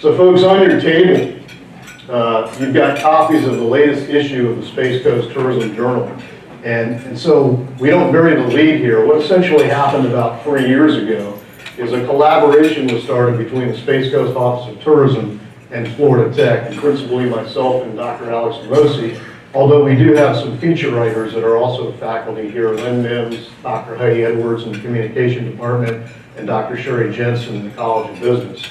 So folks, on your table, you've got copies of the latest issue of the Space Coast Tourism Journal. And so we don't bury the lead here. What essentially happened about 3 years ago is a collaboration was started between the Space Coast Office of Tourism and Florida Tech, and principally myself and Dr. Alex Mosey, although we do have some feature writers that are also faculty here, Lynn Mims, Dr. Heidi Edwards in the Communication Department, and Dr. Sherry Jensen in the College of Business.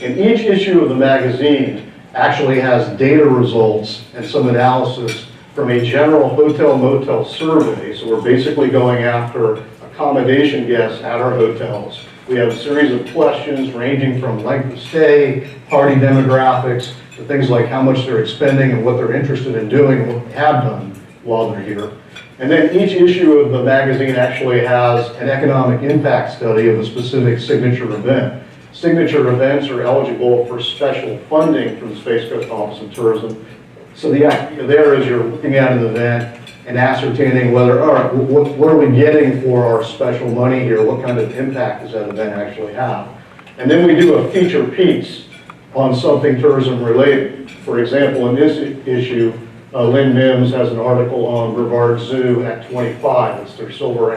And each issue of the magazine actually has data results and some analysis from a general hotel-motel survey. So we're basically going after accommodation guests at our hotels. We have a series of questions ranging from length of stay, party demographics, to things like how much they're expending and what they're interested in doing and what they have done while they're here. And then each issue of the magazine actually has an economic impact study of a specific signature event. Signature events are eligible for special funding from the Space Coast Office of Tourism. So the idea there is you're looking at an event and ascertaining whether, all right, what are we getting for our special money here? What kind of impact does that event actually have? And then we do a feature piece on something tourism related. For example, in this issue, Lynn Mims has an article on Brevard Zoo at 25. It's their silver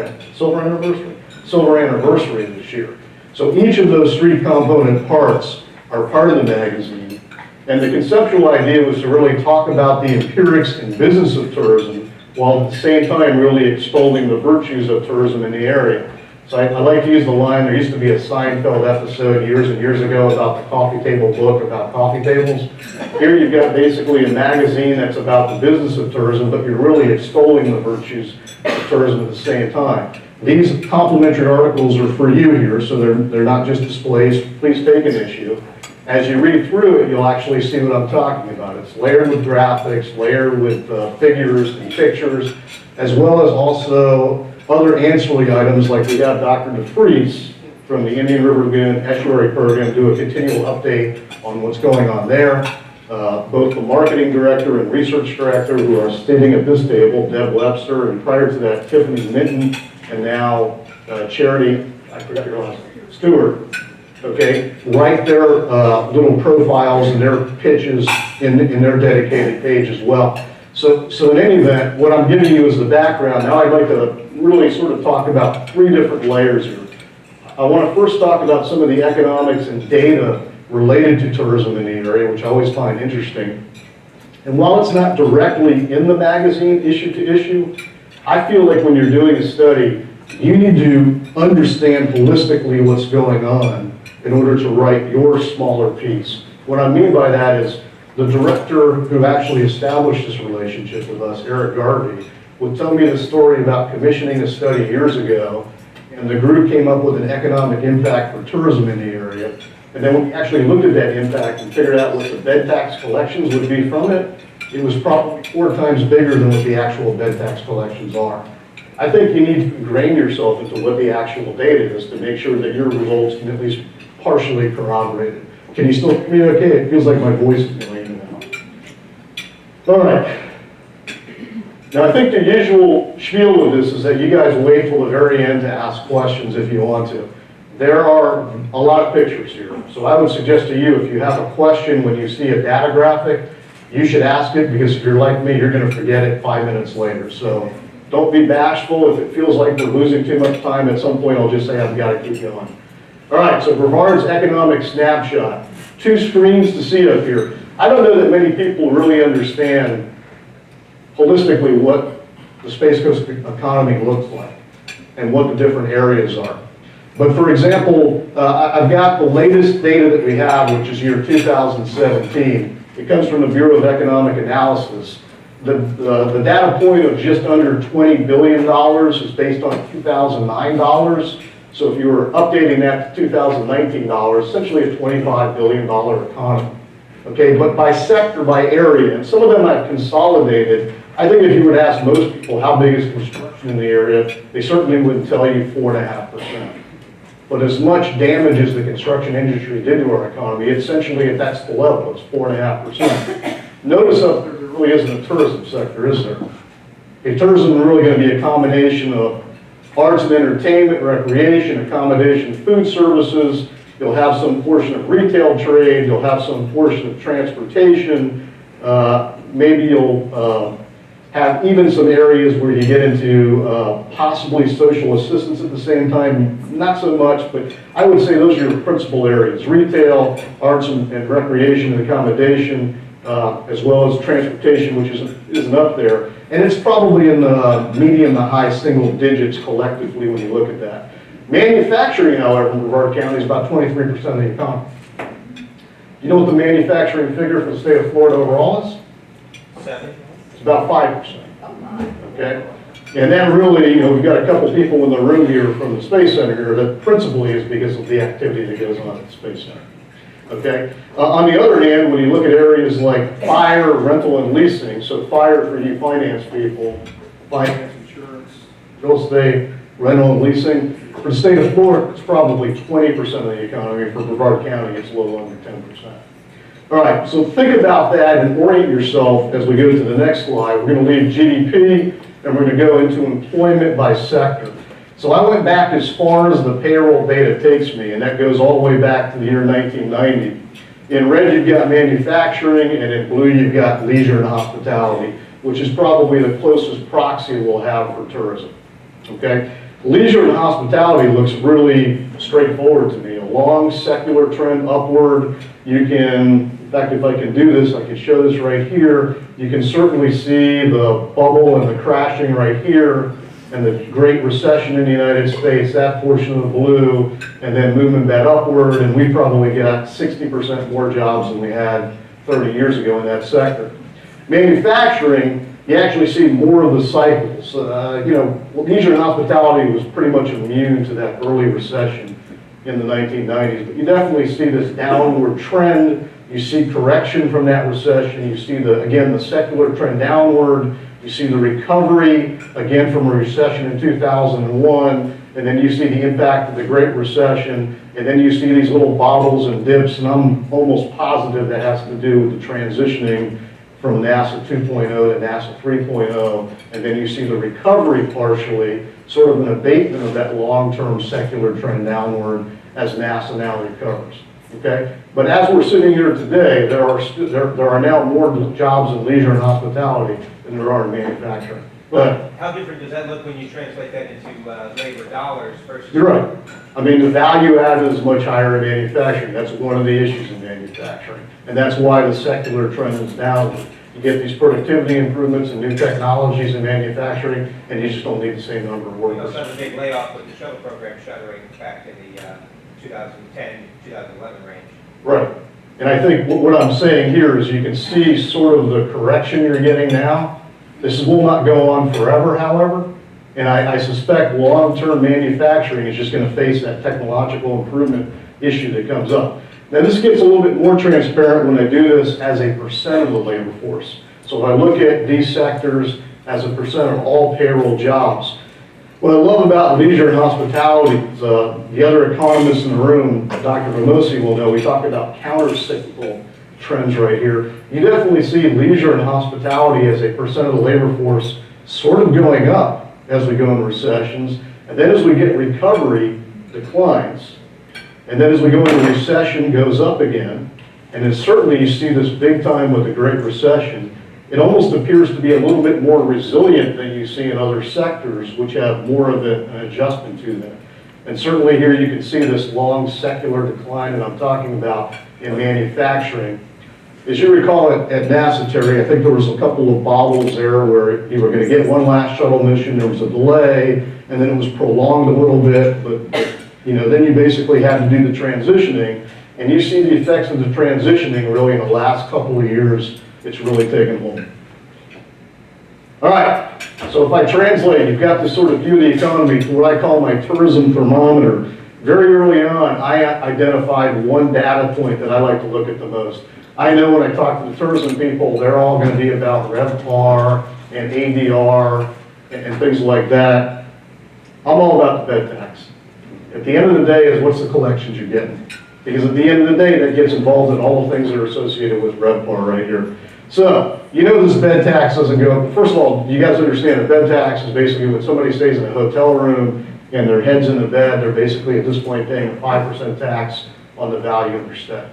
anniversary this year. So each of those three component parts are part of the magazine. And the conceptual idea was to really talk about the empirics and business of tourism, while at the same time really extolling the virtues of tourism in the area. So I like to use the line, there used to be a Seinfeld episode years and years ago about the coffee table book about coffee tables. Here you've got basically a magazine that's about the business of tourism, but you're really extolling the virtues of tourism at the same time. These complimentary articles are for you here, so they're not just displays. Please take an issue. As you read through it, you'll actually see what I'm talking about. It's layered with graphics, layered with figures and pictures, as well as also other ancillary items, like we have Dr. DeFries from the Indian River Lagoon Estuary Program do a continual update on what's going on there. Both the marketing director and research director who are sitting at this table, Deb Webster, and prior to that, Tiffany Minton, and now Charity, I forgot your last name, Stewart, okay, write their little profiles and their pitches in their dedicated page as well. So in any event, what I'm giving you is the background. Now I'd like to really sort of talk about three different layers here. I want to first talk about some of the economics and data related to tourism in the area, which I always find interesting. And while it's not directly in the magazine issue to issue, I feel like when you're doing a study, you need to understand holistically what's going on in order to write your smaller piece. What I mean by that is the director who actually established this relationship with us, Eric Garvey, would tell me the story about commissioning a study years ago, and the group came up with an economic impact for tourism in the area. And then when we actually looked at that impact and figured out what the bed tax collections would be from it, it was probably 4 times bigger than what the actual bed tax collections are. I think you need to ingrain yourself into what the actual data is to make sure that your results can at least partially corroborate it. Can you still hear me okay? It feels like my voice is going in and out. All right. Now I think the usual spiel of this is that you guys wait till the very end to ask questions if you want to. There are a lot of pictures here. So I would suggest to you, if you have a question when you see a data graphic, you should ask it, because if you're like me, you're going to forget it 5 minutes later. So don't be bashful. If it feels like we're losing too much time, at some point I'll just say I've got to keep going. All right, so Brevard's economic snapshot. 2 screens to see up here. I don't know that many people really understand holistically what the Space Coast economy looks like and what the different areas are. But for example, I've got the latest data that we have, which is year 2017. It comes from the Bureau of Economic Analysis. The data point of just under $20 billion is based on 2009 dollars. So if you were updating that to 2019 dollars, essentially a $25 billion economy. Okay, but by sector, by area, and some of them I've consolidated. I think if you would ask most people how big is construction in the area, they certainly wouldn't tell you 4.5%. But as much damage as the construction industry did to our economy, essentially if that's the level, it's 4.5%. Notice up there really isn't a tourism sector, is there? Okay, tourism is really going to be a combination of arts and entertainment, recreation, accommodation, food services, You'll have some portion of retail trade, you'll have some portion of transportation, maybe you'll have even some areas where you get into possibly social assistance at the same time, not so much, but I would say those are your principal areas. Retail, arts and recreation and accommodation, as well as transportation, which isn't up there. And it's probably in the medium to high single digits collectively when you look at that. Manufacturing, however, in Brevard County is about 23% of the economy. You know what the manufacturing figure for the state of Florida overall is? 7. It's about 5%. Okay? And that really, we've got a couple people in the room here from the Space Center here that principally is because of the activity that goes on at the Space Center. Okay? On the other hand, when you look at areas like fire, rental, and leasing, so fire for you finance people, finance, insurance, real estate, rental, and leasing, for the state of Florida, it's probably 20% of the economy. For Brevard County, it's a little under 10%. All right, so think about that and orient yourself as we go to the next slide. We're going to leave GDP and we're going to go into employment by sector. So I went back as far as the payroll data takes me, and that goes all the way back to the year 1990. In red, you've got manufacturing, and in blue, you've got leisure and hospitality, which is probably the closest proxy we'll have for tourism. Okay? Leisure and hospitality looks really straightforward to me. A long secular trend upward. You can, in fact, if I can do this, I can show this right here. You can certainly see the bubble and the crashing right here, and the Great Recession in the United States, that portion of the blue, and then moving that upward, and we probably got 60% more jobs than we had 30 years ago in that sector. Manufacturing, you actually see more of the cycles. Leisure and hospitality was pretty much immune to that early recession in the 1990s, but you definitely see this downward trend. You see correction from that recession. You see, again, the secular trend downward. You see the recovery, again, from a recession in 2001, and then you see the impact of the Great Recession, and then you see these little bobbles and dips, and I'm almost positive that has to do with the transitioning from NASA 2.0 to NASA 3.0, and then you see the recovery partially, sort of an abatement of that long-term secular trend downward as NASA now recovers. Okay, but as we're sitting here today, there are now more jobs in leisure and hospitality than there are in manufacturing. But how different does that look when you translate that into labor dollars versus? You're right. I mean, the value added is much higher in manufacturing. That's one of the issues in manufacturing, and that's why the secular trend is downward. You get these productivity improvements and new technologies in manufacturing, and you just don't need the same number of workers. We also had a big layoff with the shuttle program shuttering back in the 2010, 2011 range. Right. And I think what I'm saying here is you can see sort of the correction you're getting now. This will not go on forever, however, and I suspect long-term manufacturing is just going to face that technological improvement issue that comes up. Now this gets a little bit more transparent when I do this as a percent of the labor force. So if I look at these sectors as a percent of all payroll jobs, what I love about leisure and hospitality is the other economists in the room, Dr. Ramosi will know, we talk about counter-cyclical trends right here. You definitely see leisure and hospitality as a percent of the labor force sort of going up as we go into recessions, and then as we get recovery, declines. And then as we go into recession, goes up again. And then certainly you see this big time with the Great Recession. It almost appears to be a little bit more resilient than you see in other sectors, which have more of an adjustment to them. And certainly here you can see this long secular decline that I'm talking about in manufacturing. As you recall at NASA, Terry, I think there was a couple of bobbles there where you were going to get one last shuttle mission, there was a delay, and then it was prolonged a little bit, but then you basically had to do the transitioning, and you see the effects of the transitioning really in the last couple of years. It's really taken hold. All right, so if I translate, you've got this sort of view of the economy for what I call my tourism thermometer. Very early on, I identified one data point that I like to look at the most. I know when I talk to the tourism people, they're all going to be about RevPAR and ADR and things like that. I'm all about the bed tax. At the end of the day is what's the collections you're getting. Because at the end of the day, that gets involved in all the things that are associated with RevPAR right here. So, this bed tax doesn't go, first of all, you guys understand that bed tax is basically when somebody stays in a hotel room and their head's in the bed, they're basically at this point paying a 5% tax on the value of their stay.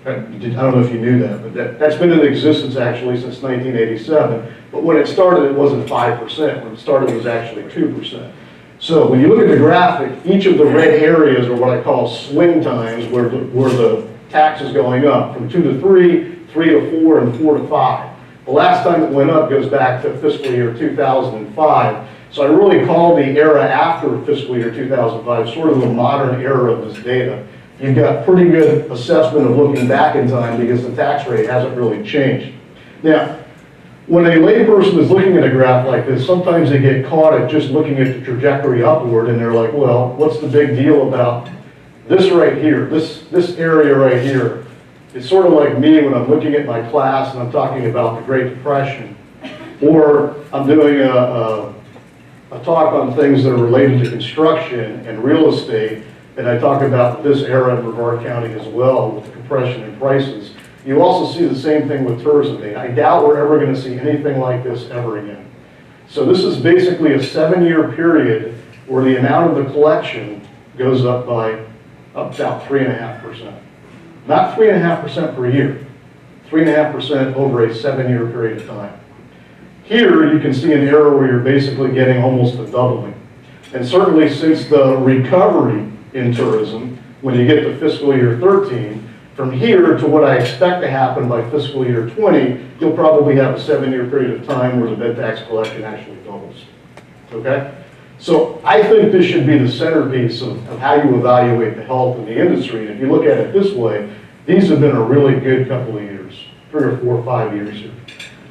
I don't know if you knew that, but that's been in existence actually since 1987. But when it started, it wasn't 5%. When it started, it was actually 2%. So when you look at the graphic, each of the red areas are what I call swing times, where the tax is going up from 2 to 3, 3 to 4, and 4 to 5. The last time it went up goes back to fiscal year 2005. So I really call the era after fiscal year 2005 sort of the modern era of this data. You've got pretty good assessment of looking back in time because the tax rate hasn't really changed. Now, when a layperson is looking at a graph like this, sometimes they get caught at just looking at the trajectory upward and they're like, well, what's the big deal about this right here, this area right here? It's sort of like me when I'm looking at my class and I'm talking about the Great Depression, or I'm doing a talk on things that are related to construction and real estate, and I talk about this era in Brevard County as well with the compression in prices. You also see the same thing with tourism data. I doubt we're ever going to see anything like this ever again. So this is basically a 7-year period where the amount of the collection goes up by about 3.5%. Not 3.5% per year, 3.5% over a 7-year period of time. Here you can see an era where you're basically getting almost a doubling. And certainly since the recovery in tourism, when you get to fiscal year 13, from here to what I expect to happen by fiscal year 20, you'll probably have a 7-year period of time where the bed tax collection actually doubles. Okay? So I think this should be the centerpiece of how you evaluate the health of the industry. And if you look at it this way, these have been a really good couple of years, 3 or 4 or 5 years here.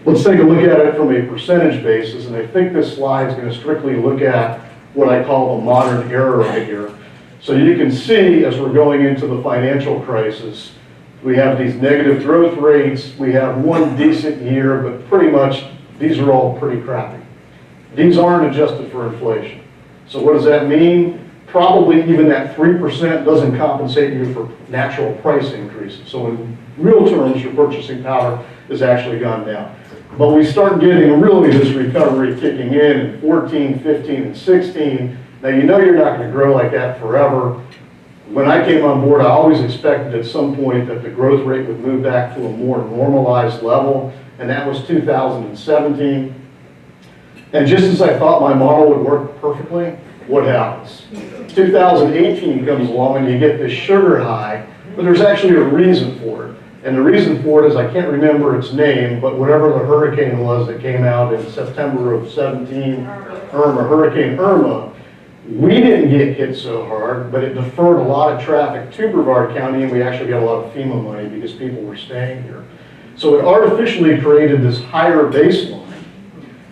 Let's take a look at it from a percentage basis, and I think this slide is going to strictly look at what I call the modern era right here. So you can see as we're going into the financial crisis, we have these negative growth rates, we have one decent year, but pretty much these are all pretty crappy. These aren't adjusted for inflation. So what does that mean? Probably even that 3% doesn't compensate you for natural price increases. So in real terms, your purchasing power has actually gone down. But we start getting really this recovery kicking in 14, 15, and 16. Now you know you're not going to grow like that forever. When I came on board, I always expected at some point that the growth rate would move back to a more normalized level, and that was 2017. And just as I thought my model would work perfectly, what happens? 2018 comes along and you get this sugar high, but there's actually a reason for it. And the reason for it is, I can't remember its name, but whatever the hurricane was that came out in September of 17, Hurricane Irma, we didn't get hit so hard, but it deferred a lot of traffic to Brevard County, and we actually got a lot of FEMA money because people were staying here. So it artificially created this higher baseline.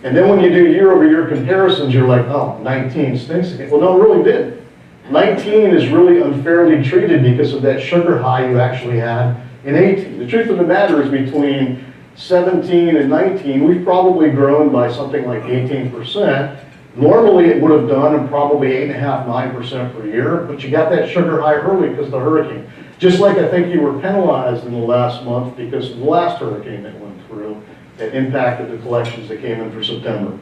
And then when you do year-over-year comparisons, you're like, oh, 19 stinks again. Well, no, it really didn't. 19 is really unfairly treated because of that sugar high you actually had in 18. The truth of the matter is between 17 and 19, we've probably grown by something like 18%. Normally it would have done probably 8.5%, 9% per year, but you got that sugar high early because of the hurricane. Just like I think you were penalized in the last month because of the last hurricane that went through that impacted the collections that came in for September.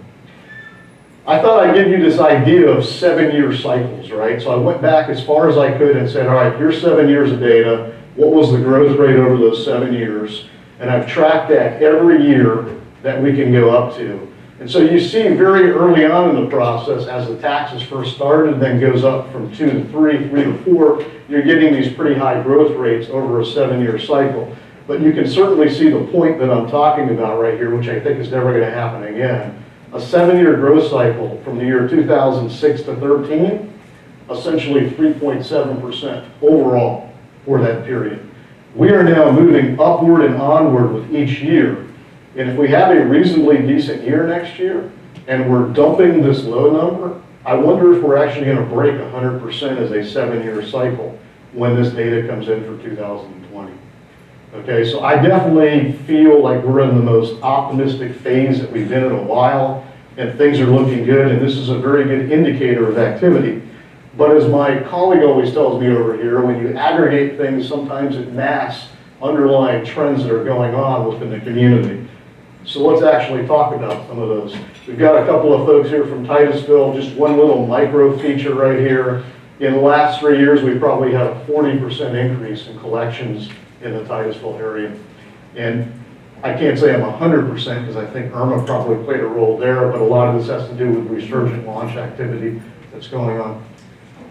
I thought I'd give you this idea of 7-year cycles, right? So I went back as far as I could and said, all right, here's 7 years of data. What was the growth rate over those 7 years? And I've tracked that every year that we can go up to. And so you see very early on in the process, as the taxes first started, then goes up from 2 to 3, 3 to 4, you're getting these pretty high growth rates over a 7-year cycle. But you can certainly see the point that I'm talking about right here, which I think is never going to happen again. A 7-year growth cycle from the year 2006 to 13, essentially 3.7% overall for that period. We are now moving upward and onward with each year. And if we have a reasonably decent year next year, and we're dumping this low number, I wonder if we're actually going to break 100% as a 7-year cycle when this data comes in for 2020. Okay, so I definitely feel like we're in the most optimistic phase that we've been in a while, and things are looking good, and this is a very good indicator of activity. But as my colleague always tells me over here, when you aggregate things, sometimes it masks underlying trends that are going on within the community. So let's actually talk about some of those. We've got a couple of folks here from Titusville, just one little micro feature right here. In the last 3 years, we've probably had a 40% increase in collections in the Titusville area. And I can't say I'm 100% because I think Irma probably played a role there, but a lot of this has to do with resurgent launch activity that's going on.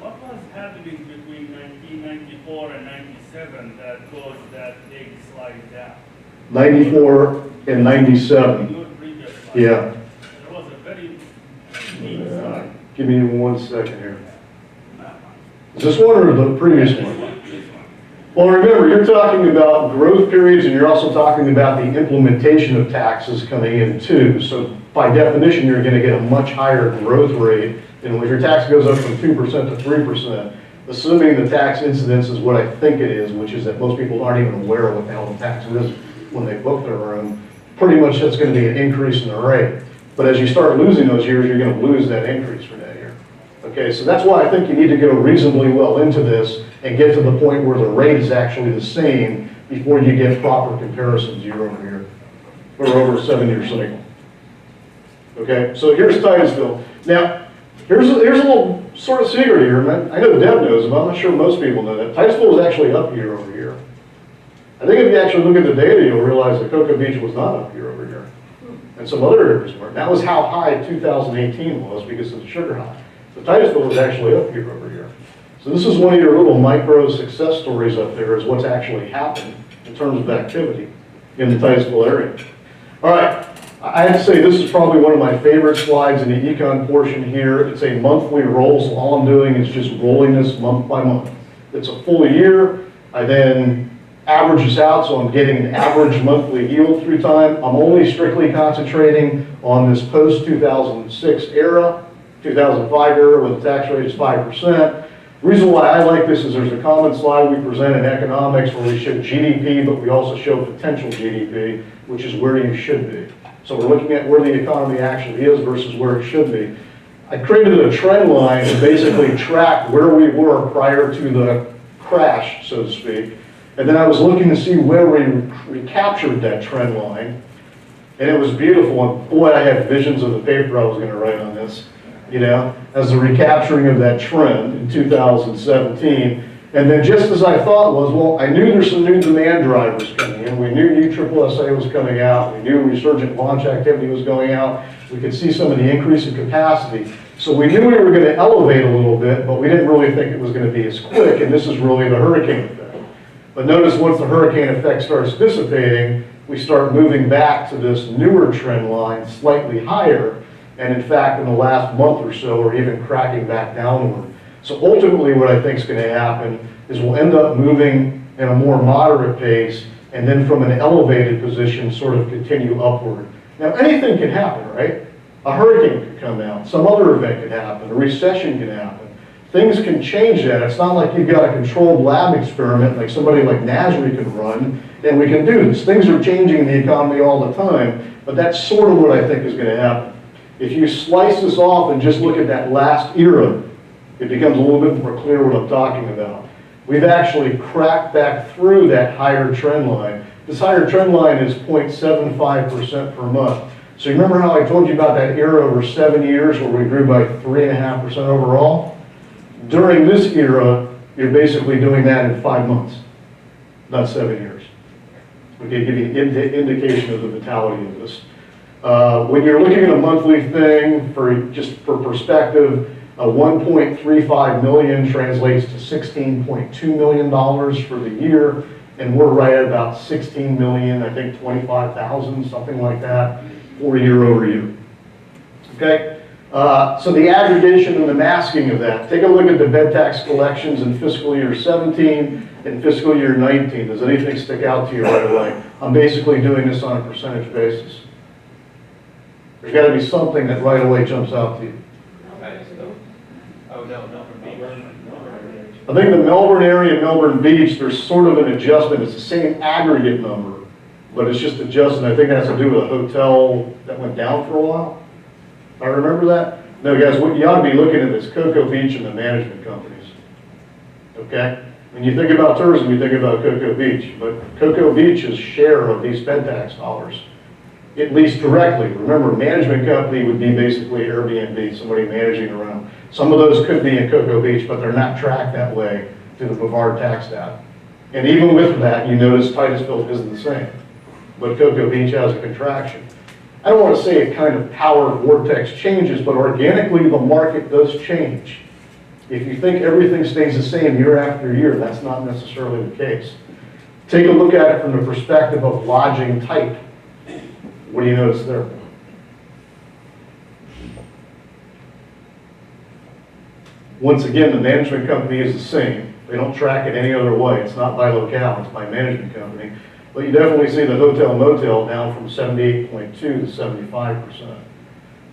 What was happening between 1994 and 97 that caused that big slide down? 94 and 97. Your previous slide. Yeah. There was a very steep slide. Give me 1 second here. Is this one or the previous one? Well, remember, you're talking about growth periods and you're also talking about the implementation of taxes coming in too. So by definition, you're going to get a much higher growth rate. And if your tax goes up from 2% to 3%, assuming the tax incidence is what I think it is, which is that most people aren't even aware of what the hell the tax is when they book their room, pretty much that's going to be an increase in the rate. But as you start losing those years, you're going to lose that increase for that year. Okay, so that's why I think you need to go reasonably well into this and get to the point where the rate is actually the same before you get proper comparisons year over year, or over a 7-year cycle. Okay, so here's Titusville. Now, here's a little sort of secret here, man. I know Deb knows, but I'm not sure most people know that. Titusville is actually up year over year. I think if you actually look at the data, you'll realize that Cocoa Beach was not up year over year. And some other areas weren't. That was how high 2018 was because of the sugar high. So Titusville was actually up year over year. So this is one of your little micro success stories up there, is what's actually happened in terms of activity in the Titusville area. All right, I have to say this is probably one of my favorite slides in the econ portion here. It's a monthly roll, so all I'm doing is just rolling this month by month. It's a full year. I then average this out, so I'm getting an average monthly yield through time. I'm only strictly concentrating on this post-2006 era, 2005 era, where the tax rate is 5%. The reason why I like this is there's a common slide we present in economics where we show GDP, but we also show potential GDP, which is where you should be. So we're looking at where the economy actually is versus where it should be. I created a trend line to basically track where we were prior to the crash, so to speak. And then I was looking to see where we recaptured that trend line. And it was beautiful. And boy, I had visions of the paper I was going to write on this, you know, as the recapturing of that trend in 2017. And then just as I thought was, well, I knew there's some new demand drivers coming in. We knew USSSA was coming out. We knew resurgent launch activity was going out. We could see some of the increase in capacity. So we knew we were going to elevate a little bit, but we didn't really think it was going to be as quick. And this is really the hurricane effect. But notice once the hurricane effect starts dissipating, we start moving back to this newer trend line, slightly higher. And in fact, in the last month or so, we're even cracking back downward. So ultimately what I think is going to happen is we'll end up moving in a more moderate pace, and then from an elevated position sort of continue upward. Now anything can happen, right? A hurricane could come out, some other event could happen, a recession can happen. Things can change that. It's not like you've got a controlled lab experiment like somebody like Nasri could run, and we can do this. Things are changing in the economy all the time, but that's sort of what I think is going to happen. If you slice this off and just look at that last era, it becomes a little bit more clear what I'm talking about. We've actually cracked back through that higher trend line. This higher trend line is 0.75% per month. So you remember how I told you about that era over 7 years where we grew by 3.5% overall? During this era, you're basically doing that in 5 months, not 7 years. Okay, give you an indication of the vitality of this. When you're looking at a monthly thing, just for perspective, 1.35 million translates to $16.2 million for the year, and we're right at about 16 million, I think 25,000, something like that, for year over year. Okay, so the aggregation and the masking of that. Take a look at the bed tax collections in fiscal year 17 and fiscal year 19. Does anything stick out to you right away? I'm basically doing this on a percentage basis. There's got to be something that right away jumps out to you. Oh, no, Melbourne Beach. I think the Melbourne area, Melbourne Beach, there's sort of an adjustment. It's the same aggregate number, but it's just adjusted. I think it has to do with a hotel that went down for a while. I remember that. No, guys, what you ought to be looking at is Cocoa Beach and the management companies. Okay? When you think about tourism, you think about Cocoa Beach, but Cocoa Beach's share of these bed tax dollars, at least directly. Remember, management company would be basically Airbnb, somebody managing around. Some of those could be in Cocoa Beach, but they're not tracked that way through the Brevard tax data. And even with that, you notice Titusville isn't the same, but Cocoa Beach has a contraction. I don't want to say it kind of power vortex changes, but organically the market does change. If you think everything stays the same year after year, that's not necessarily the case. Take a look at it from the perspective of lodging type. What do you notice there? Once again, the management company is the same. They don't track it any other way. It's not by locale, it's by management company. But you definitely see the hotel motel down from 78.2 to 75%.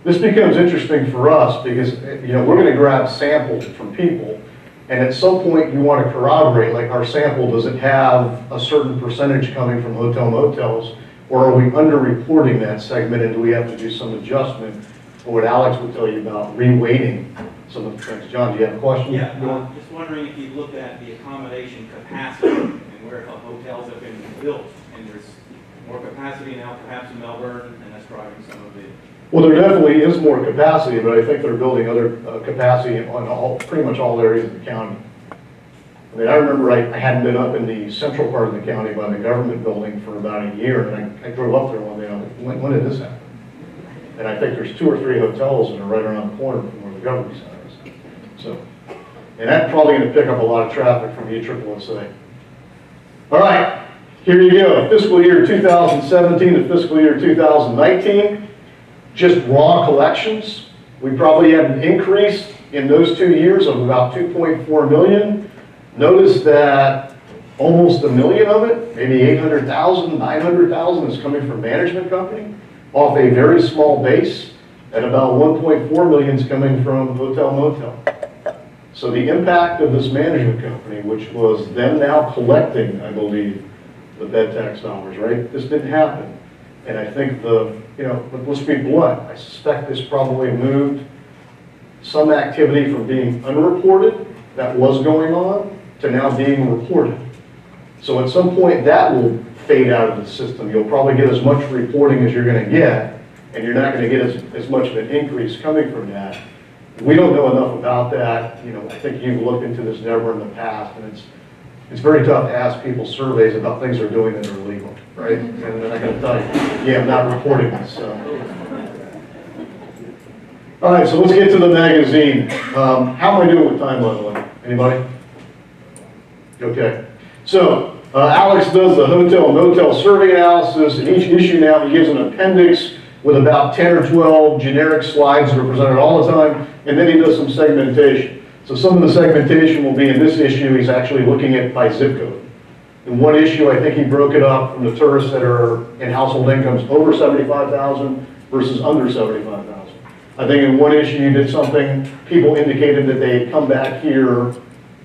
This becomes interesting for us because, we're going to grab samples from people, and at some point you want to corroborate, like our sample, does it have a certain percentage coming from hotel motels, or are we underreporting that segment, and do we have to do some adjustment, or what Alex would tell you about reweighting some of the things. John, do you have a question? Yeah, just wondering if you looked at the accommodation capacity and where hotels have been built, and there's more capacity now perhaps in Melbourne, and that's driving some of the... Well, there definitely is more capacity, but I think they're building other capacity on pretty much all areas of the county. I mean, I remember I hadn't been up in the central part of the county by the government building for about a year, and I drove up there one day, and I'm like, when did this happen? And I think there's 2 or 3 hotels that are right around the corner from where the government center is. So, and that's probably going to pick up a lot of traffic from USSSA. All right, here you go. Fiscal year 2017 to fiscal year 2019, just raw collections. We probably had an increase in those 2 years of about 2.4 million. Notice that almost $1 million of it, maybe 800,000, 900,000 is coming from management company off a very small base, and about 1.4 million is coming from hotel motel. So the impact of this management company, which was them now collecting, I believe, the bed tax dollars, right? This didn't happen. And I think let's be blunt, I suspect this probably moved some activity from being unreported that was going on to now being reported. So at some point that will fade out of the system. You'll probably get as much reporting as you're going to get, and you're not going to get as much of an increase coming from that. We don't know enough about that. I think you've looked into this, Deborah, in the past, and it's very tough to ask people surveys about things they're doing that are illegal, right? And they're not going to tell you, yeah, I'm not reporting this. So. All right, so let's get to the magazine. How am I doing with time, by the way? Anybody? Okay. So Alex does the hotel and motel survey analysis. In each issue now, he gives an appendix with about 10 or 12 generic slides that are presented all the time, and then he does some segmentation. So some of the segmentation will be in this issue. He's actually looking at by zip code. In one issue, I think he broke it up from the tourists that are in household incomes over 75,000 versus under 75,000. I think in one issue you did something, people indicated that they had come back here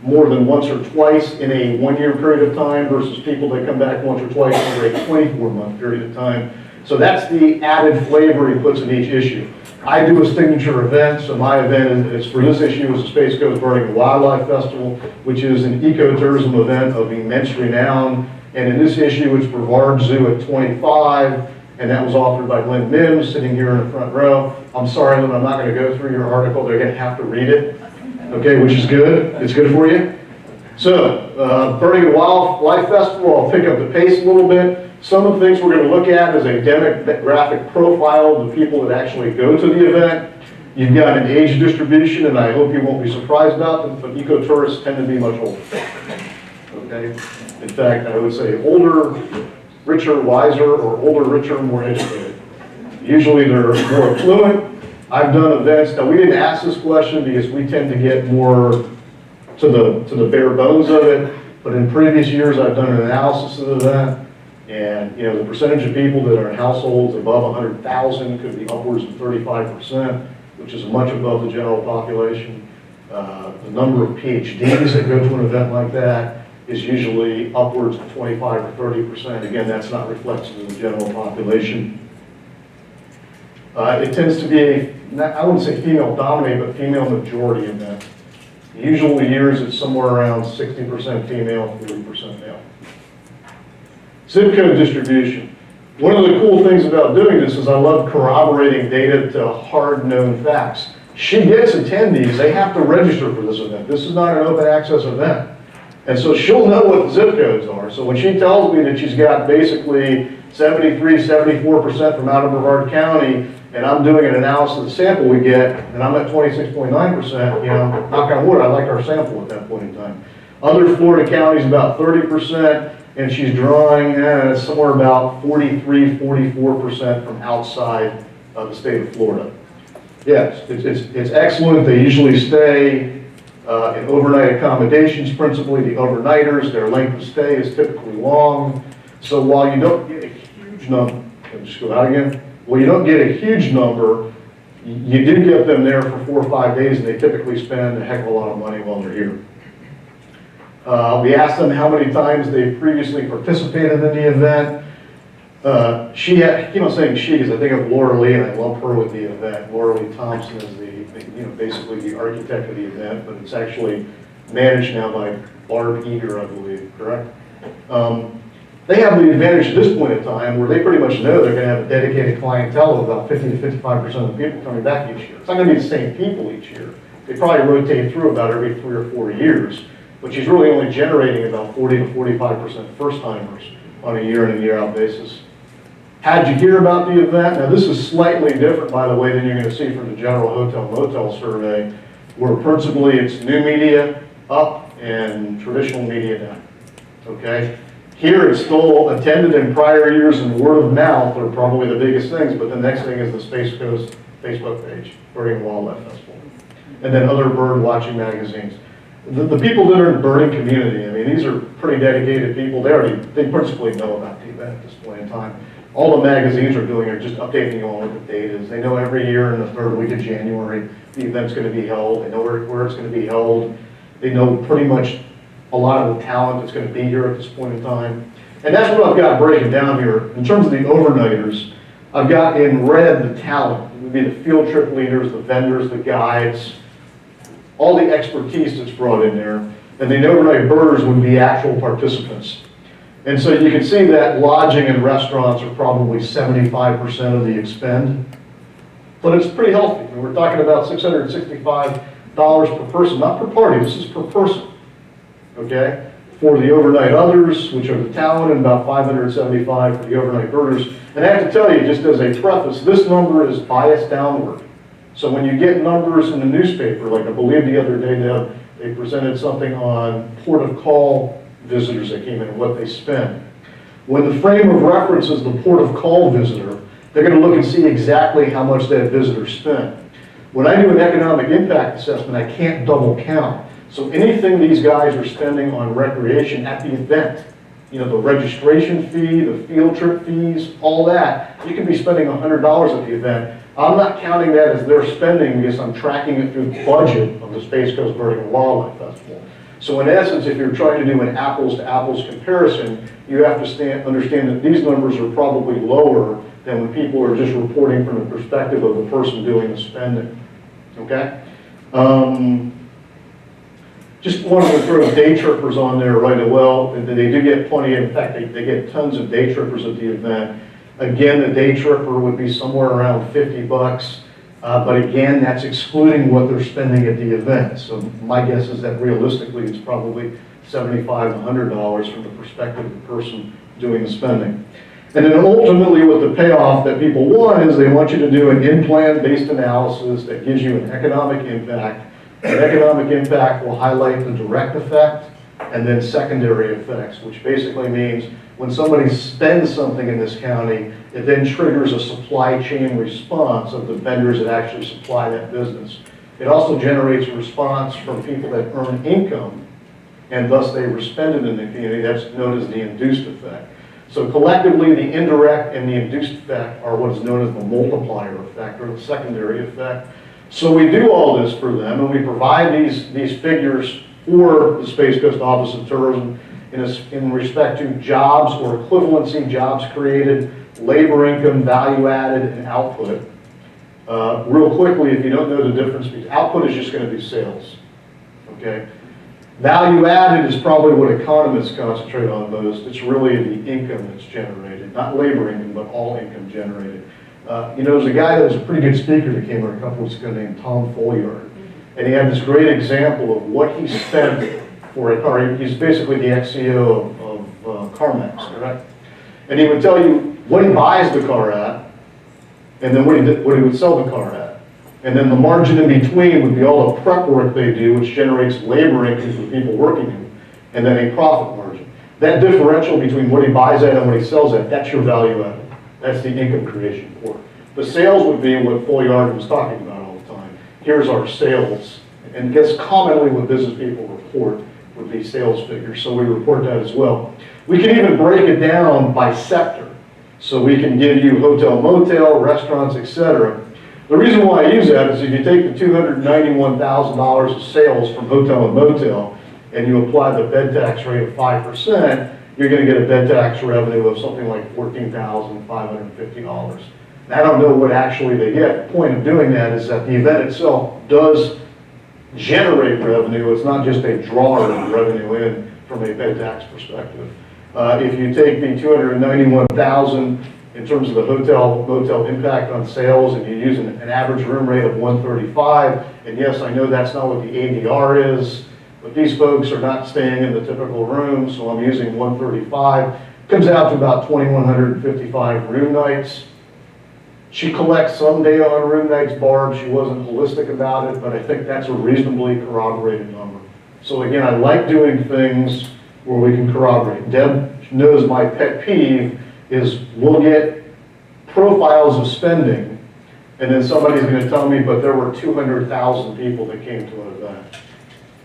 more than once or twice in a 1-year period of time versus people that come back once or twice over a 24-month period of time. So that's the added flavor he puts in each issue. I do a signature event, so my event is for this issue is the Space Coast Birding and Wildlife Festival, which is an ecotourism event of immense renown. And in this issue, it's Brevard Zoo at 25, and that was offered by Lynn Mims, sitting here in the front row. I'm sorry, Lynn, I'm not going to go through your article. They're going to have to read it, okay, which is good. It's good for you. So, Birding and Wildlife Festival, I'll pick up the pace a little bit. Some of the things we're going to look at is a demographic profile of the people that actually go to the event. You've got an age distribution, and I hope you won't be surprised about them, but ecotourists tend to be much older. Okay? In fact, I would say older, richer, wiser, or older, richer, more educated. Usually they're more affluent. I've done events. Now, we didn't ask this question because we tend to get more to the bare bones of it, but in previous years I've done an analysis of that. And the percentage of people that are in households above 100,000 could be upwards of 35%, which is much above the general population. The number of PhDs that go to an event like that is usually upwards of 25 or 30%. Again, that's not reflective of the general population. It tends to be I wouldn't say female dominated, but female majority event. Usual years it's somewhere around 60% female, 40% male. Zip code distribution. One of the cool things about doing this is I love corroborating data to hard known facts. she gets attendees, they have to register for this event. This is not an open access event. And so she'll know what the zip codes are. So when she tells me that she's got basically 73, 74% from out of Brevard County, and I'm doing an analysis of the sample we get, and I'm at 26.9%, you know, knock on wood, I like our sample at that point in time. Other Florida counties, about 30%, and she's drawing somewhere about 43, 44% from outside of the state of Florida. Yes, it's excellent. They usually stay in overnight accommodations, principally the overnighters. Their length of stay is typically long. So while you don't get a huge number, just go out again. Well, you don't get a huge number, you do get them there for 4 or 5 days, and they typically spend a heck of a lot of money while they're here. We asked them how many times they've previously participated in the event. She had, I keep on saying she because I think of Laura Lee and I lump her with the event. Laura Lee Thompson is basically the architect of the event, but it's actually managed now by Barb Eager, I believe, correct? They have the advantage at this point in time where they pretty much know they're going to have a dedicated clientele of about 50 to 55% of the people coming back each year. It's not going to be the same people each year. They probably rotate through about every 3 or 4 years, but she's really only generating about 40 to 45% first-timers on a year in and year out basis. How'd you hear about the event? Now this is slightly different, by the way, than you're going to see from the general hotel motel survey, where principally it's new media up and traditional media down, okay? Here it's still attended in prior years and word of mouth are probably the biggest things, but the next thing is the Space Coast Facebook page, Birding and Wildlife Festival, and then other bird watching magazines. The people that are in the birding community, I mean, these are pretty dedicated people. They principally know about the event at this point in time. All the magazines are doing are just updating you on what the date is. They know every year in the 3rd week of January, the event's going to be held. They know where it's going to be held. They know pretty much a lot of the talent that's going to be here at this point in time. And that's what I've got breaking down here. In terms of the overnighters, I've got in red the talent. It would be the field trip leaders, the vendors, the guides, all the expertise that's brought in there. And the overnight birders would be actual participants. And so you can see that lodging and restaurants are probably 75% of the expend. But it's pretty healthy. I mean, we're talking about $665 per person, not per party, this is per person. Okay? For the overnight others, which are the talent, and about $575 for the overnight birders. And I have to tell you, just as a preface, this number is biased downward. So when you get numbers in the newspaper, like I believe the other day they presented something on port of call visitors that came in and what they spend. When the frame of reference is the port of call visitor, they're going to look and see exactly how much that visitor spent. When I do an economic impact assessment, I can't double count. So anything these guys are spending on recreation at the event, you know, the registration fee, the field trip fees, all that, you can be spending $100 at the event. I'm not counting that as their spending because I'm tracking it through the budget of the Space Coast Birding and Wildlife Festival. So in essence, if you're trying to do an apples to apples comparison, you have to understand that these numbers are probably lower than when people are just reporting from the perspective of the person doing the spending, okay? Just wanted to throw day trippers on there right as well. They do get plenty, in fact, they get tons of day trippers at the event. Again, the day tripper would be somewhere around $50. But again, that's excluding what they're spending at the event. So my guess is that realistically, it's probably $75 to $100 from the perspective of the person doing the spending. And then ultimately what the payoff that people want is they want you to do an in-plan based analysis that gives you an economic impact. That economic impact will highlight the direct effect and then secondary effects, which basically means when somebody spends something in this county, it then triggers a supply chain response of the vendors that actually supply that business. It also generates a response from people that earn income, and thus they were spending in the community. That's known as the induced effect. So collectively, the indirect and the induced effect are what is known as the multiplier effect, or the secondary effect. So we do all this for them, and we provide these figures for the Space Coast Office of Tourism in respect to jobs or equivalency jobs created, labor income, value added, and output. Real quickly, if you don't know the difference, because output is just going to be sales, okay? Value added is probably what economists concentrate on most. It's really the income that's generated, not labor income, but all income generated. There's a guy that was a pretty good speaker that came here a couple weeks ago named Tom Folliard. And he had this great example of what he spent for a car. He's basically the ex-CEO of CarMax, correct? And he would tell you what he buys the car at, and then what he would sell the car at. And then the margin in between would be all the prep work they do, which generates labor increase for people working in, and then a profit margin. That differential between what he buys at and what he sells at, that's your value added. That's the income creation for it. The sales would be what Folliard was talking about all the time. Here's our sales. And guess commonly what business people report would be sales figures, so we report that as well. We can even break it down by sector. So we can give you hotel, motel, restaurants, etc. The reason why I use that is if you take the $291,000 of sales from hotel and motel and you apply the bed tax rate of 5%, you're going to get a bed tax revenue of something like $14,550. I don't know what actually they get. The point of doing that is that the event itself does generate revenue. It's not just a drawer of revenue in from a bed tax perspective. If you take the $291,000 in terms of the hotel motel impact on sales, and you use an average room rate of 135, and yes, I know that's not what the ADR is, but these folks are not staying in the typical room, so I'm using 135. Comes out to about 2,155 room nights. She collects some data on room nights, Barb. She wasn't holistic about it, but I think that's a reasonably corroborated number. So again, I like doing things where we can corroborate. Deb knows my pet peeve is we'll get profiles of spending, and then somebody's going to tell me, but there were 200,000 people that came to an event.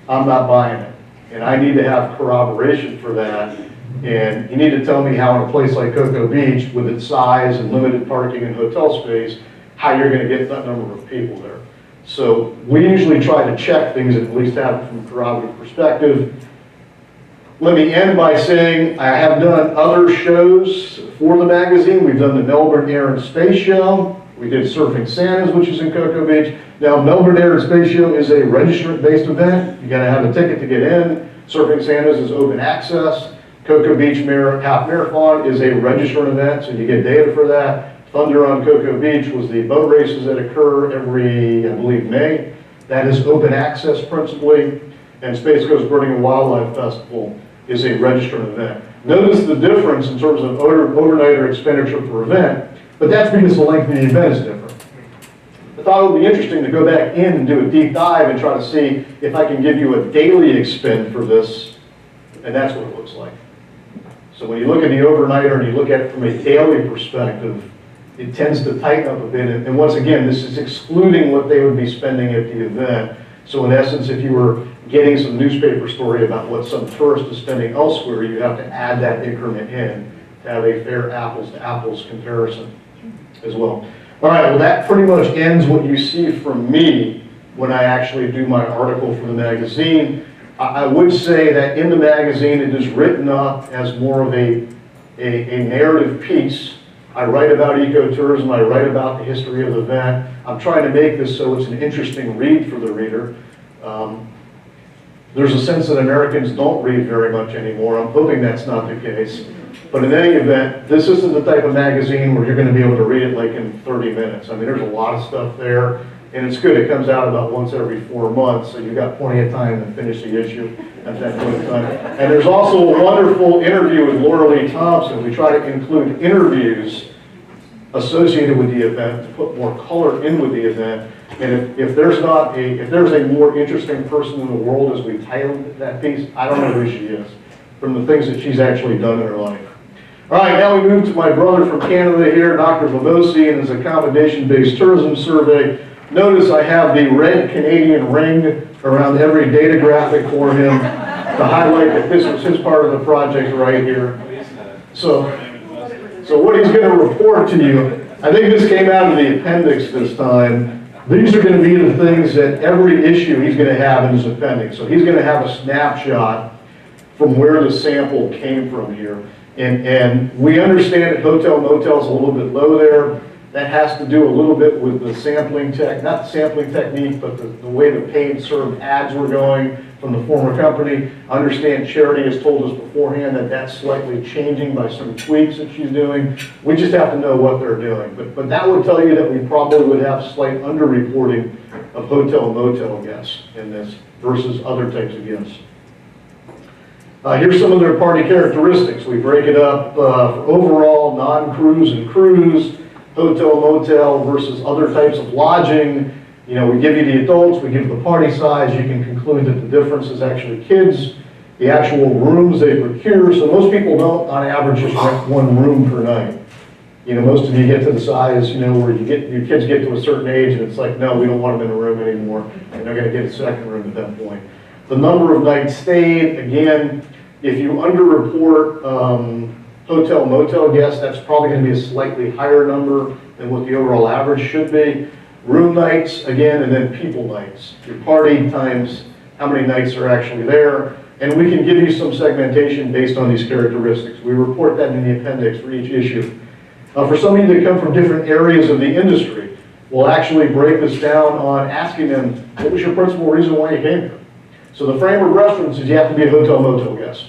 I'm not buying it. And I need to have corroboration for that. And you need to tell me how in a place like Cocoa Beach, with its size and limited parking and hotel space, how you're going to get that number of people there. So we usually try to check things and at least have it from a corroborative perspective. Let me end by saying I have done other shows for the magazine. We've done the Melbourne Air and Space Show. We did Surfing Santas, which is in Cocoa Beach. Now, Melbourne Air and Space Show is a registrant-based event. You gotta have a ticket to get in. Surfing Santas is open access. Cocoa Beach Half Marathon is a registrant event, so you get data for that. Thunder on Cocoa Beach was the boat races that occur every, I believe, May. That is open access principally. And Space Coast Birding and Wildlife Festival is a registrant event. Notice the difference in terms of overnighter expenditure per event, but that's because the length of the event is different. I thought it would be interesting to go back in and do a deep dive and try to see if I can give you a daily expend for this, and that's what it looks like. So when you look at the overnighter and you look at it from a daily perspective, it tends to tighten up a bit. And once again, this is excluding what they would be spending at the event. So in essence, if you were getting some newspaper story about what some tourist is spending elsewhere, you have to add that increment in to have a fair apples to apples comparison as well. All right, well that pretty much ends what you see from me when I actually do my article for the magazine. I would say that in the magazine it is written up as more of a narrative piece. I write about ecotourism, I write about the history of the event. I'm trying to make this so it's an interesting read for the reader. There's a sense that Americans don't read very much anymore. I'm hoping that's not the case. But in any event, this isn't the type of magazine where you're going to be able to read it like in 30 minutes. I mean, there's a lot of stuff there, and it's good. It comes out about once every 4 months, so you've got plenty of time to finish the issue at that point in time. And there's also a wonderful interview with Laura Lee Thompson. We try to include interviews associated with the event to put more color in with the event. And if there's a more interesting person in the world as we titled that piece, I don't know who she is, from the things that she's actually done in her life. All right, now we move to my brother from Canada here, Dr. Vavosi, and his accommodation-based tourism survey. Notice I have the red Canadian ring around every data graphic for him to highlight that this was his part of the project right here. So what he's going to report to you, I think this came out of the appendix this time. These are going to be the things that every issue he's going to have in his appendix. So he's going to have a snapshot from where the sample came from here. And we understand that hotel motel is a little bit low there. That has to do a little bit with the sampling not the sampling technique, but the way the paid served ads were going from the former company. I understand Charity has told us beforehand that that's slightly changing by some tweaks that she's doing. We just have to know what they're doing. But that would tell you that we probably would have slight underreporting of hotel and motel guests in this versus other types of guests. Here's some of their party characteristics. We break it up for overall, non-cruise and cruise, hotel, motel versus other types of lodging. You know, we give you the adults, we give the party size. You can conclude that the difference is actually kids, the actual rooms they procure. So most people don't, on average, just rent one room per night. You know, most of you get to the size, you know, where your kids get to a certain age and it's like, no, we don't want them in a room anymore. And they're gonna get a second room at that point. The number of nights stayed, again, if you underreport hotel, motel guests, that's probably gonna be a slightly higher number than what the overall average should be. Room nights, again, and then people nights. Your party times how many nights are actually there. And we can give you some segmentation based on these characteristics. We report that in the appendix for each issue. For some of you that come from different areas of the industry, we'll actually break this down on asking them, what was your principal reason why you came here? So the frame of reference is you have to be a hotel motel guest.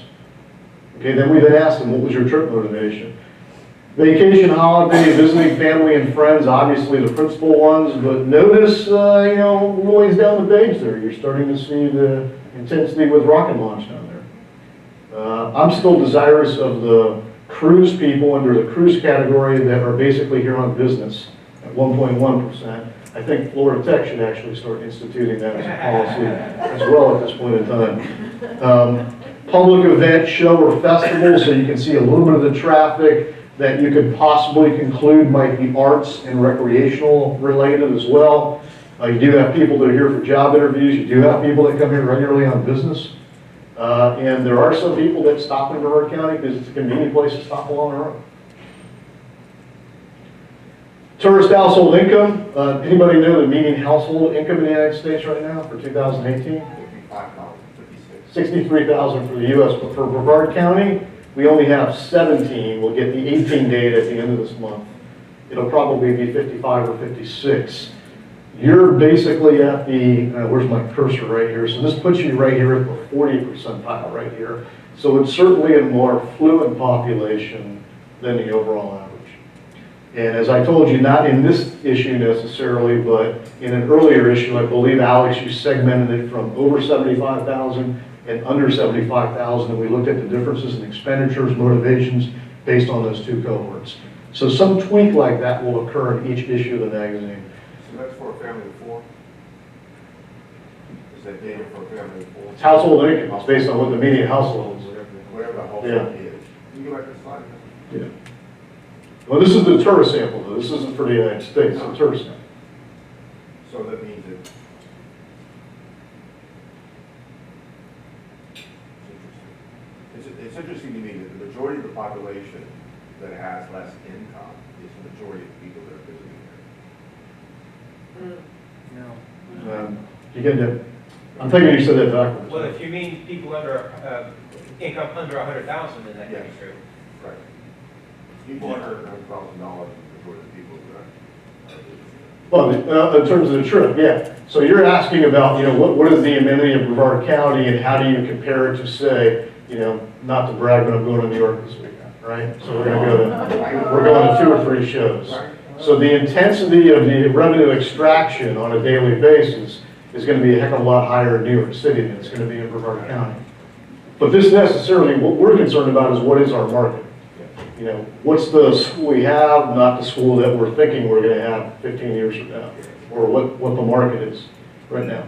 Okay, then we then ask them, what was your trip motivation? Vacation, holiday, visiting family and friends, obviously the principal ones, but notice, you know, ways down the page there, you're starting to see the intensity with Rocket Launch down there. I'm still desirous of the cruise people under the cruise category that are basically here on business at 1.1%. I think Florida Tech should actually start instituting that as a policy as well at this point in time. Public event, show, or festival, so you can see a little bit of the traffic that you could possibly conclude might be arts and recreational related as well. You do have people that are here for job interviews. You do have people that come here regularly on business. And there are some people that stop in Brevard County because it's a convenient place to stop along the road. Tourist household income. Anybody know the median household income in the United States right now for 2018? $63,000 for the U.S., but for Brevard County, we only have 17. We'll get the 18 data at the end of this month. It'll probably be 55 or 56. You're basically at the, where's my cursor right here? So this puts you right here at the 40th percentile right here. So it's certainly a more affluent population than the overall average. And as I told you, not in this issue necessarily, but in an earlier issue, I believe, Alex, you segmented it from over 75,000 and under 75,000, and we looked at the differences in expenditures, motivations, based on those two cohorts. So some tweak like that will occur in each issue of the magazine. So that's for a family of four? Is that data for a family of four? It's household income. It's based on what the median household is. Whatever the household Yeah. is. Can you go back to the slide? Yeah. Well, this is the tourist sample, though. This isn't for the United States, it's a tourist sample. So that means that. It's interesting to me that the majority of the population that has less income is the majority of the people that are visiting here. You get that? I'm thinking you said that backwards. Well, if you mean people under, income under 100,000, then that could be Yes. true. Right. People under $100,000 is the majority of the people that are visiting here. Well, in terms of the trip, yeah. So you're asking about, you know, what is the amenity of Brevard County and how do you compare it to, say, you know, not to brag, but I'm going to New York this weekend, right? So we're going to 2 or 3 shows. So the intensity of the revenue extraction on a daily basis is going to be a heck of a lot higher in New York City than it's going to be in Brevard County. But this necessarily, what we're concerned about is what is our market? You know, what's the school we have, not the school that we're thinking we're going to have 15 years from now, or what the market is right now.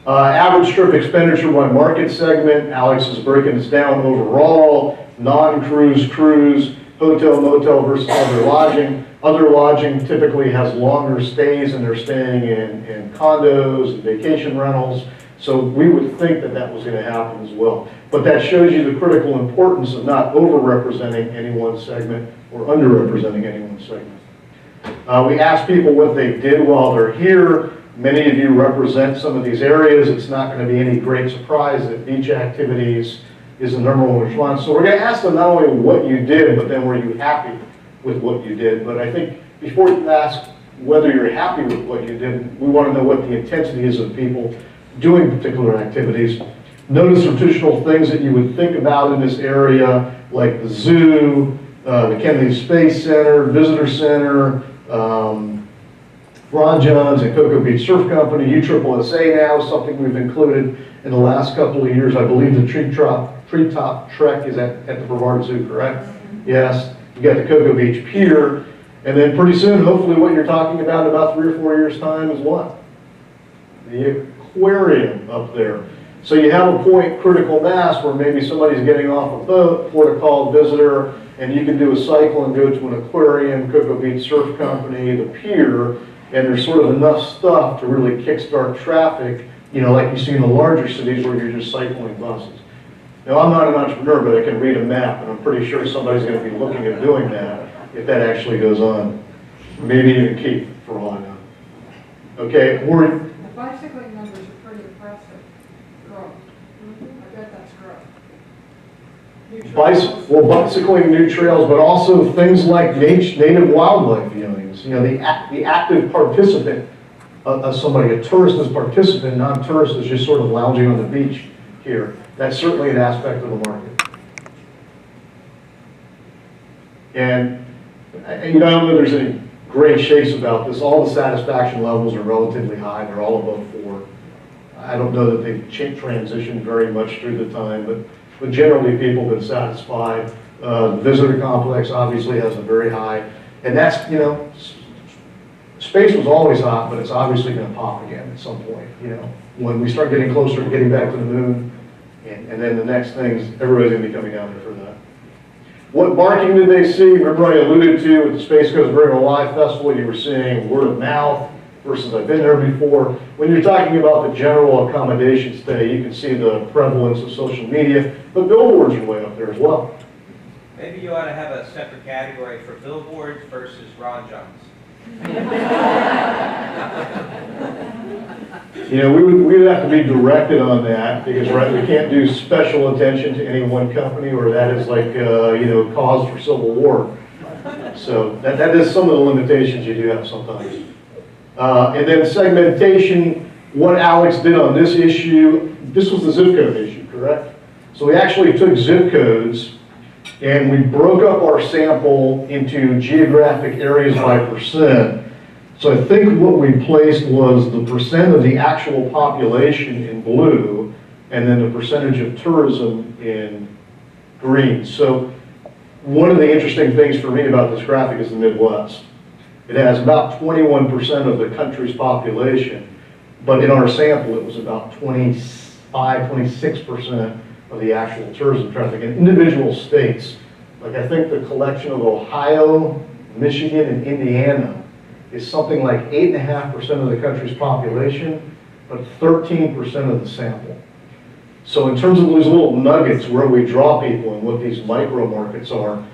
Average trip expenditure by market segment. Alex is breaking this down overall, non-cruise, cruise, hotel, motel versus other lodging. Other lodging typically has longer stays and they're staying in condos and vacation rentals. So we would think that that was going to happen as well. But that shows you the critical importance of not over-representing any one segment or under-representing any one segment. We asked people what they did while they're here. Many of you represent some of these areas. It's not going to be any great surprise that beach activities is the #1 response. So we're going to ask them not only what you did, but then were you happy with what you did. But I think before you ask whether you're happy with what you did, we want to know what the intensity is of people doing particular activities. notice-traditional things that you would think about in this area, like the zoo, the Kennedy Space Center, Visitor Center, Ron John's and Cocoa Beach Surf Company, USSSA now is something we've included in the last couple of years. I believe the treetop trek is at the Brevard Zoo, correct? Yes. You got the Cocoa Beach Pier, and then pretty soon, hopefully what you're talking about 3 or 4 years' time is what? The aquarium up there. So you have a point critical mass where maybe somebody's getting off a boat, port of call visitor, and you can do a cycle and go to an aquarium, Cocoa Beach Surf Company, the pier, and there's sort of enough stuff to really kickstart traffic, you know, like you see in the larger cities where you're just cycling buses. Now, I'm not an entrepreneur, but I can read a map, and I'm pretty sure somebody's going to be looking at doing that if that actually goes on. Maybe even Keith, for all I know. Okay, The bicycling numbers are pretty impressive. Growth. I bet that's growth. bicycling new trails, but also things like native wildlife viewings. You know, the active participant of somebody, a tourist is participant, non-tourist is just sort of lounging on the beach here. That's certainly an aspect of the market. And you know, I don't know if there's any great shakes about this. All the satisfaction levels are relatively high. They're all above 4. I don't know that they've transitioned very much through the time, but generally people have been satisfied. The visitor complex obviously has a very high, and that's, you know, space was always hot, but it's obviously going to pop again at some point, you know. When we start getting closer to getting back to the moon, and then the next things, everybody's going to be coming down there for that. What marketing did they see? Remember I alluded to with the Space Coast Virgo Live Festival, you were seeing word of mouth versus I've been there before. When you're talking about the general accommodation stay, you can see the prevalence of social media, but billboards are way up there as well. Maybe you ought to have a separate category for billboards versus Ron John's. You know, we would have to be directed on that because, right, we can't do special attention to any one company, or that is like, you know, cause for civil war. So that is some of the limitations you do have sometimes. And then segmentation, what Alex did on this issue, this was the zip code issue, correct? So we actually took zip codes and we broke up our sample into geographic areas by percent. So I think what we placed was the percent of the actual population in blue, and then the percentage of tourism in green. So one of the interesting things for me about this graphic is the Midwest. It has about 21% of the country's population, but in our sample it was about 26% of the actual tourism traffic. In individual states, like I think the collection of Ohio, Michigan, and Indiana is something like 8.5% of the country's population, but 13% of the sample. So in terms of those little nuggets where we draw people and what these micro markets are,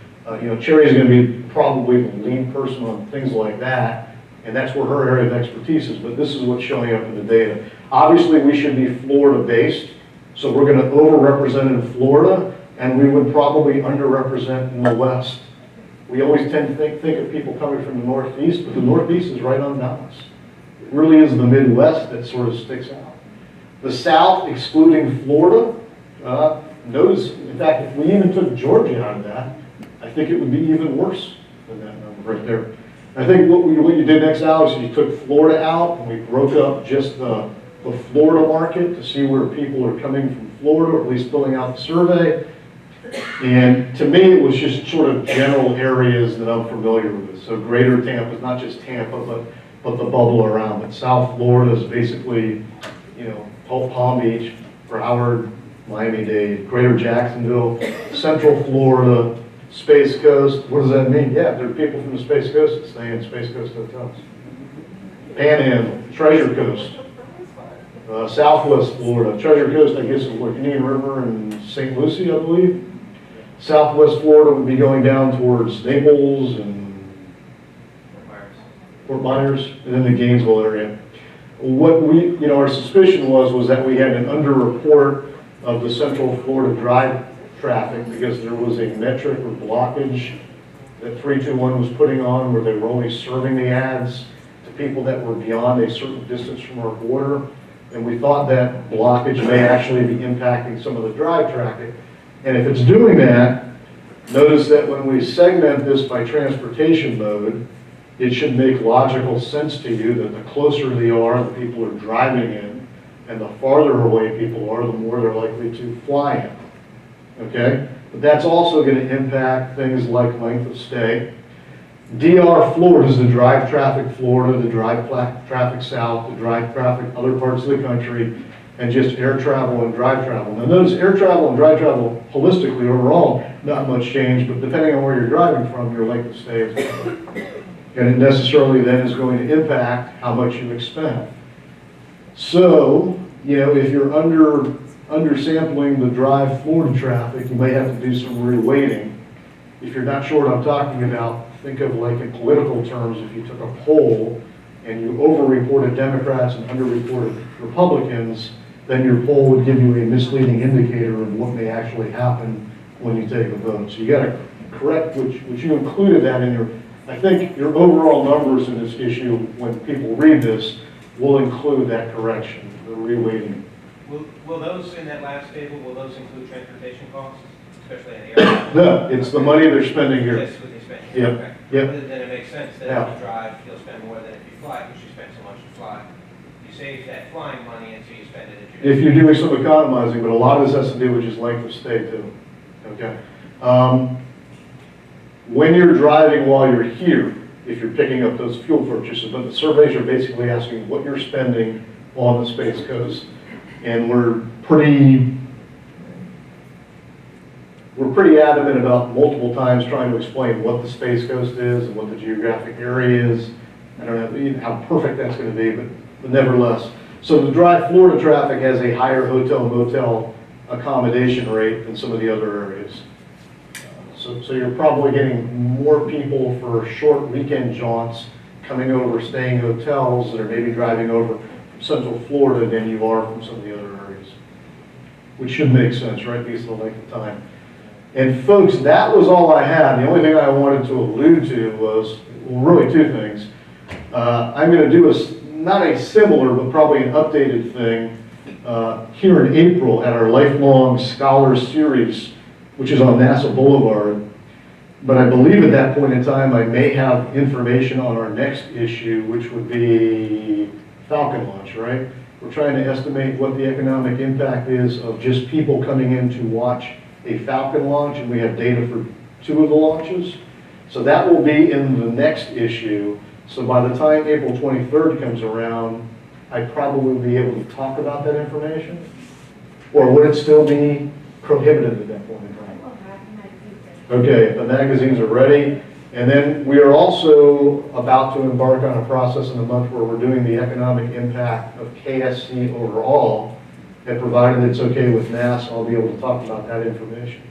you know, Cherry is going to be probably the lead person on things like that, and that's where her area of expertise is, but this is what's showing up in the data. Obviously, we should be Florida-based, so we're going to overrepresent in Florida, and we would probably underrepresent in the West. We always tend to think of people coming from the Northeast, but the Northeast is right on balance. It really is the Midwest that sort of sticks out. The South, excluding Florida, notice, in fact, if we even took Georgia out of that, I think it would be even worse than that number right there. I think what you did next, Alex, is you took Florida out, and we broke up just the Florida market to see where people are coming from Florida, or at least filling out the survey. And to me, it was just sort of general areas that I'm familiar with. So greater Tampa is not just Tampa, but the bubble around it. South Florida is basically, you know, Palm Beach, Broward, Miami-Dade, greater Jacksonville, Central Florida, Space Coast. What does that mean? Yeah, there are people from the Space Coast that stay in Space Coast hotels. Panhandle, Treasure Coast, Southwest Florida. Treasure Coast, I guess, is like Indian River and St. Lucie, I believe. Southwest Florida would be going down towards Naples and Fort Myers, and then the Gainesville area. What we, you know, our suspicion was that we had an underreport of the Central Florida drive traffic because there was a metric or blockage that 321 was putting on where they were only serving the ads to people that were beyond a certain distance from our border. And we thought that blockage may actually be impacting some of the drive traffic. And if it's doing that, notice that when we segment this by transportation mode, it should make logical sense to you that the closer they are, the people are driving in, and the farther away people are, the more they're likely to fly in. Okay? But that's also going to impact things like length of stay. DR Florida is the drive traffic Florida, the drive traffic south, the drive traffic other parts of the country, and just air travel and drive travel. Now notice air travel and drive travel holistically overall, not much change, but depending on where you're driving from, your length of stay is different. And it necessarily then is going to impact how much you expend. So, you know, if you're undersampling the drive Florida traffic, you might have to do some reweighting. If you're not sure what I'm talking about, think of like in political terms, if you took a poll and you over-reported Democrats and under-reported Republicans, then your poll would give you a misleading indicator of what may actually happen when you take a vote. So you got to correct, which you included that in your, I think your overall numbers in this issue, when people read this, will include that correction, the reweighting. Will those in that last table, will those include transportation costs, especially in the airport? No, it's the money they're spending here. Just what they spend. Yep, Okay. yep. Then it makes sense that Yeah. if you drive, you'll spend more than if you fly, because you spend so much to fly. You save that flying money, and so you spend it at your. If you're doing some economizing, but a lot of this has to do with just length of stay too. Okay. When you're driving while you're here, if you're picking up those fuel purchases, but the surveys are basically asking what you're spending on the Space Coast. And we're pretty adamant about multiple times trying to explain what the Space Coast is and what the geographic area is. I don't know how perfect that's going to be, but nevertheless. So the drive Florida traffic has a higher hotel motel accommodation rate than some of the other areas. So you're probably getting more people for short weekend jaunts coming over, staying in hotels that are maybe driving over from Central Florida than you are from some of the other areas. Which should make sense, right, because of the length of time. And folks, that was all I had. The only thing I wanted to allude to was, well, really two things. I'm going to do not a similar, but probably an updated thing here in April at our Lifelong Scholar Series, which is on NASA Boulevard. But I believe at that point in time, I may have information on our next issue, which would be Falcon launch, right? We're trying to estimate what the economic impact is of just people coming in to watch a Falcon launch, and we have data for 2 of the launches. So that will be in the next issue. So by the time April 23rd comes around, I'd probably be able to talk about that information. Or would it still be prohibited at that point in time? Okay, the magazines are ready. And then we are also about to embark on a process in the month where we're doing the economic impact of KSC overall. And provided it's okay with NASA, I'll be able to talk about that information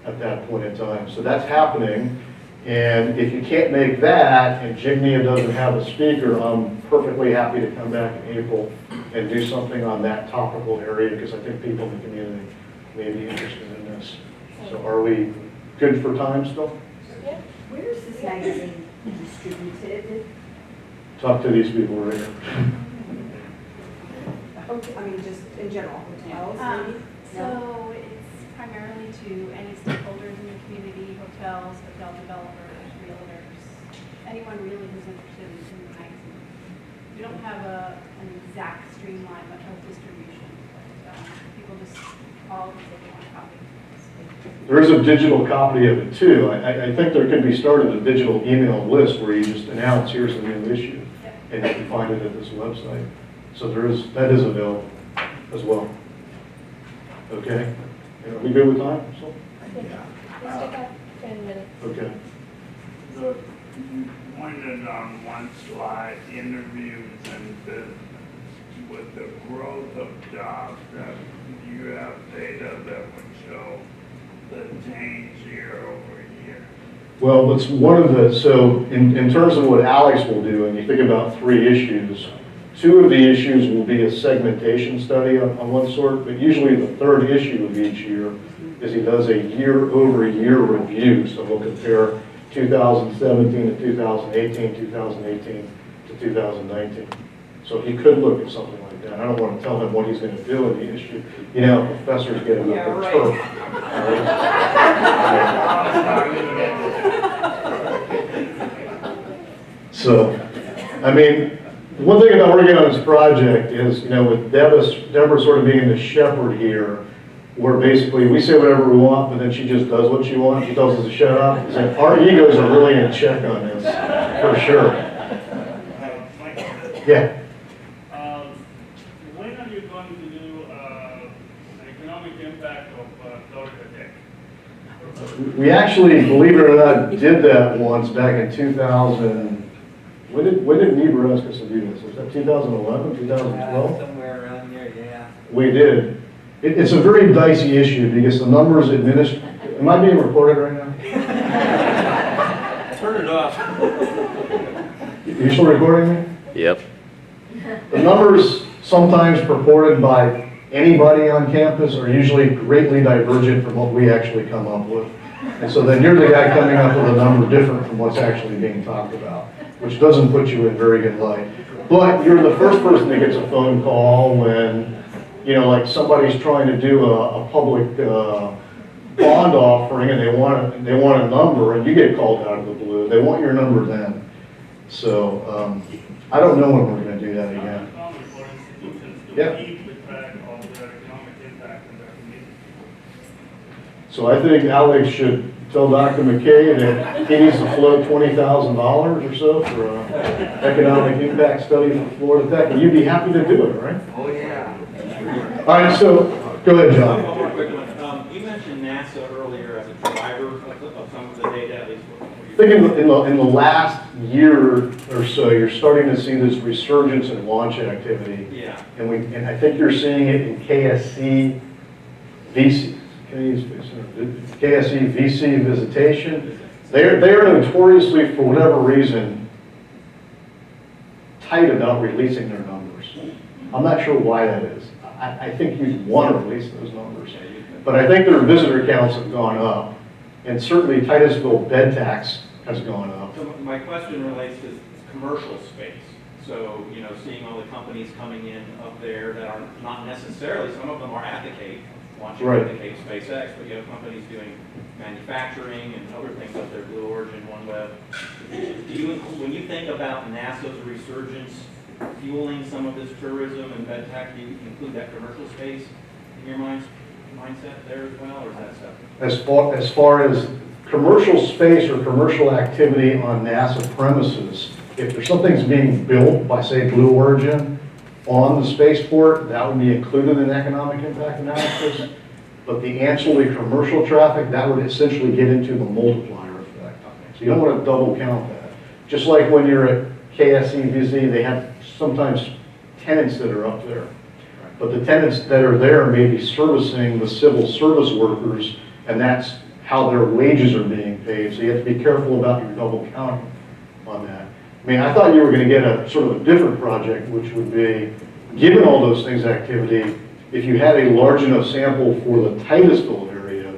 at that point in time. So that's happening. And if you can't make that, and Jignia doesn't have a speaker, I'm perfectly happy to come back in April and do something on that topical area, because I think people in the community may be interested in this. So are we good for time still? Yeah. Where is this magazine distributed? Talk to these people right here. Okay, I mean, just in general, hotels maybe? So it's primarily to any stakeholders in the community, hotels, hotel developers, realtors, anyone really who's interested in the magazine. We don't have an exact streamline of distribution, but people just call and say they want a copy. There is a digital copy of it too. I think there could be started a digital email list where you just announce, here's the new issue, and you can find it at this website. So that is available as well. Okay? And are we good with time? So? Let's take about 10 minutes. Okay. So you pointed on one slide, interviews and business. With the growth of jobs, that you have data that would show the change year over year. Well, it's one of the, so in terms of what Alex will do, and you think about 3 issues, 2 of the issues will be a segmentation study on one sort, but usually the 3rd issue of each year is he does a year-over-year review. So we'll compare 2017 to 2018, 2018 to 2019. So he could look at something like that. I don't want to tell him what he's going to do in the issue. You know, professors get enough Yeah, of right. turf. So, I mean, one thing about working on this project is, you know, with Deborah sort of being the shepherd here, where basically we say whatever we want, but then she just does what she wants. She tells us to shut up. So our egos are really in check on this, for sure. Yeah. When are you going to do an economic impact of floridatech? We actually, believe it or not, did that once back in 2000. When did NEBRA ask us to do this? Was that 2011, 2012? Somewhere around there, yeah. We did. It's a very dicey issue because the numbers am I being recorded right now? Turn it off. You still recording me? Yep. The numbers sometimes purported by anybody on campus are usually greatly divergent from what we actually come up with. And so then you're the guy coming up with a number different from what's actually being talked about, which doesn't put you in very good light. But you're the first person that gets a phone call when, you know, like somebody's trying to do a public bond offering and they want a number and you get called out of the blue. They want your number then. So I don't know when we're going to do that again. For institutions to Yeah. keep the track of their economic impact in their community. So I think Alex should tell Dr. McKay that he needs to float $20,000 or so for an economic impact study for Florida Tech, and you'd be happy to do it, right? Oh, yeah. All right, so go ahead, One John. more quick one. You mentioned NASA earlier as a driver of some of the data, at least what I think in the last year or so, you're starting to see this resurgence in launch activity. Yeah. And I think you're seeing it in KSC VC. KSC VC visitation. They are notoriously, for whatever reason, tight about releasing their numbers. I'm not sure why that is. I think you'd want to release those numbers. But I think their visitor counts have gone up. And certainly Titusville bed tax has gone up. So my question relates to commercial space. So, you know, seeing all the companies coming in up there that are not necessarily, some of them are at the Cape, launching Right. at the Cape SpaceX, but you have companies doing manufacturing and other things up there, Blue Origin, OneWeb. When you think about NASA's resurgence fueling some of this tourism and bed tax, do you include that commercial space in your mindset there as well, or is that separate? As far as commercial space or commercial activity on NASA premises, if there's something's being built by, say, Blue Origin on the spaceport, that would be included in economic impact analysis. But the ancillary commercial traffic, that would essentially get into the multiplier effect. So you don't want to double count that. Just like when you're at KSCVZ, they have sometimes tenants that are up there. But the tenants that are there may be servicing the civil service workers, and that's how their wages are being paid. So you have to be careful about your double counting on that. I mean, I thought you were going to get a sort of a different project, which would be, given all those things activity, if you had a large enough sample for the Titusville area,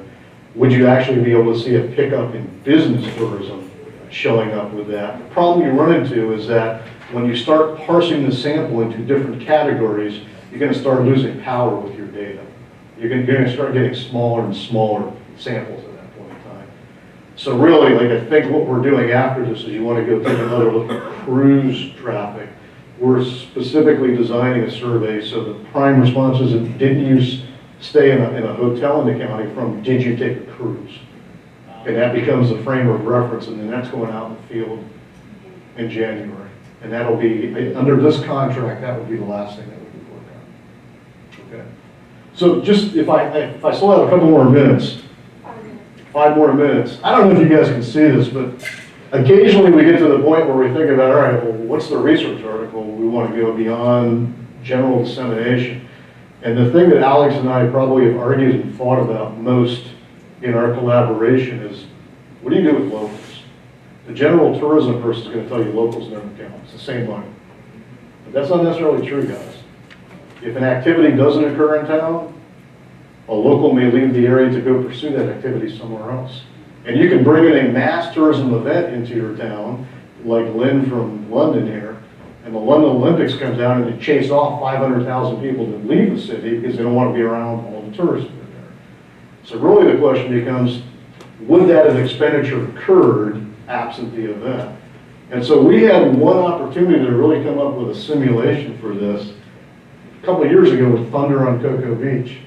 would you actually be able to see a pickup in business tourism showing up with that? The problem you run into is that when you start parsing the sample into different categories, you're going to start losing power with your data. You're going to start getting smaller and smaller samples at that point in time. So really, like, I think what we're doing after this is you want to go take another look at cruise traffic. We're specifically designing a survey so the prime response is, didn't you stay in a hotel in the county, from did you take a cruise? And that becomes the frame of reference, and then that's going out in the field in January. And that'll be, under this contract, that would be the last thing that we would work on. Okay. So just, if I still have a couple more minutes, 5 more minutes. I don't know if you guys can see this, but occasionally we get to the point where we think about, all right, well, what's the research article? We want to go beyond general dissemination. And the thing that Alex and I probably have argued and thought about most in our collaboration is, what do you do with locals? The general tourism person is going to tell you locals never count. It's the same money. But that's not necessarily true, guys. If an activity doesn't occur in town, a local may leave the area to go pursue that activity somewhere else. And you can bring in a mass tourism event into your town, like Lynn from London here, and the London Olympics comes down and they chase off 500,000 people that leave the city because they don't want to be around all the tourists that are there. So really the question becomes, would that have expenditure occurred absent the event? And so we had one opportunity to really come up with a simulation for this a couple of years ago with Thunder on Cocoa Beach.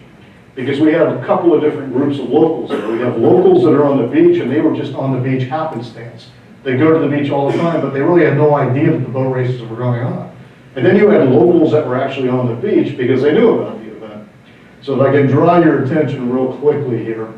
Because we have a couple of different groups of locals there. We have locals that are on the beach and they were just on the beach happenstance. They go to the beach all the time, but they really had no idea that the boat races were going on. And then you had locals that were actually on the beach because they knew about the event. So if I can draw your attention real quickly here.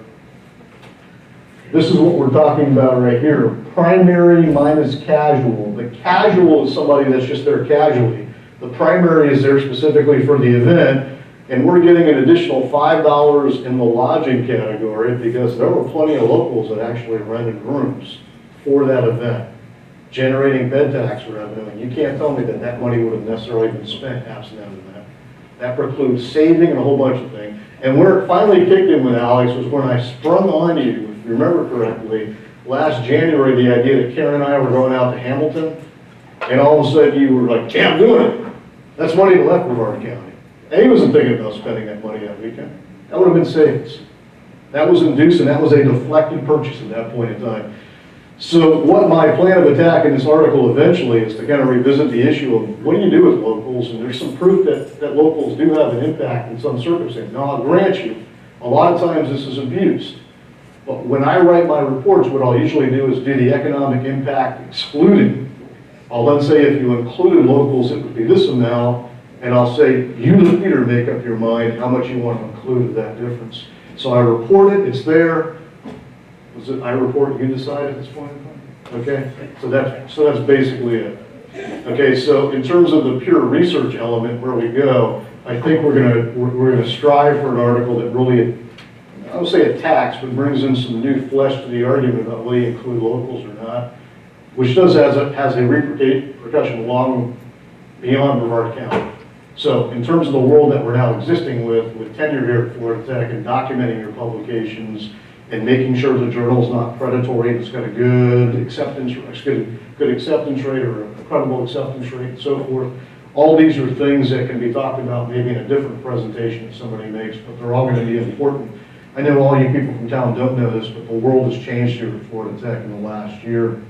This is what we're talking about right here. Primary minus casual. The casual is somebody that's just there casually. The primary is there specifically for the event. And we're getting an additional $5 in the lodging category because there were plenty of locals that actually rented rooms for that event, generating bed tax revenue. And you can't tell me that that money would have necessarily been spent absent that event. That precludes saving and a whole bunch of things. And where it finally kicked in with Alex was when I sprung on you, if you remember correctly, last January, the idea that Karen and I were going out to Hamilton, and all of a sudden you were like, yeah, I'm doing it. That's money that left Brevard County. And he wasn't thinking about spending that money that weekend. That would have been savings. That was induced, and that was a deflected purchase at that point in time. So what my plan of attack in this article eventually is to kind of revisit the issue of what do you do with locals, and there's some proof that locals do have an impact in some circumstances. Now, I'll grant you, a lot of times this is abused. But when I write my reports, what I'll usually do is do the economic impact excluding. I'll then say if you included locals, it would be this amount, and I'll say, you, the reader, make up your mind how much you want to include of that difference. So I report it, it's there. Was it I report, you decide at this point in time? Okay, so that's basically it. Okay, so in terms of the pure research element where we go, I think we're gonna strive for an article that really, I don't say attacks, but brings in some new flesh to the argument about whether you include locals or not, which has a repercussion long beyond Brevard County. So in terms of the world that we're now existing with tenure here at Florida Tech and documenting your publications and making sure the journal's not predatory, it's got a good acceptance rate or a credible acceptance rate and so forth. All these are things that can be talked about maybe in a different presentation that somebody makes, but they're all going to be important. I know all you people from town don't know this, but the world has changed here at Florida Tech in the last year.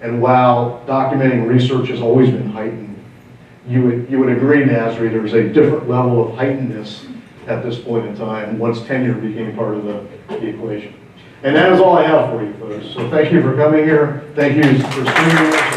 And while documenting research has always been heightened, you would agree, Nasri, there's a different level of heightenedness at this point in time once tenure became part of the equation. And that is all I have for you folks. So thank you for coming here. Thank you for streaming us.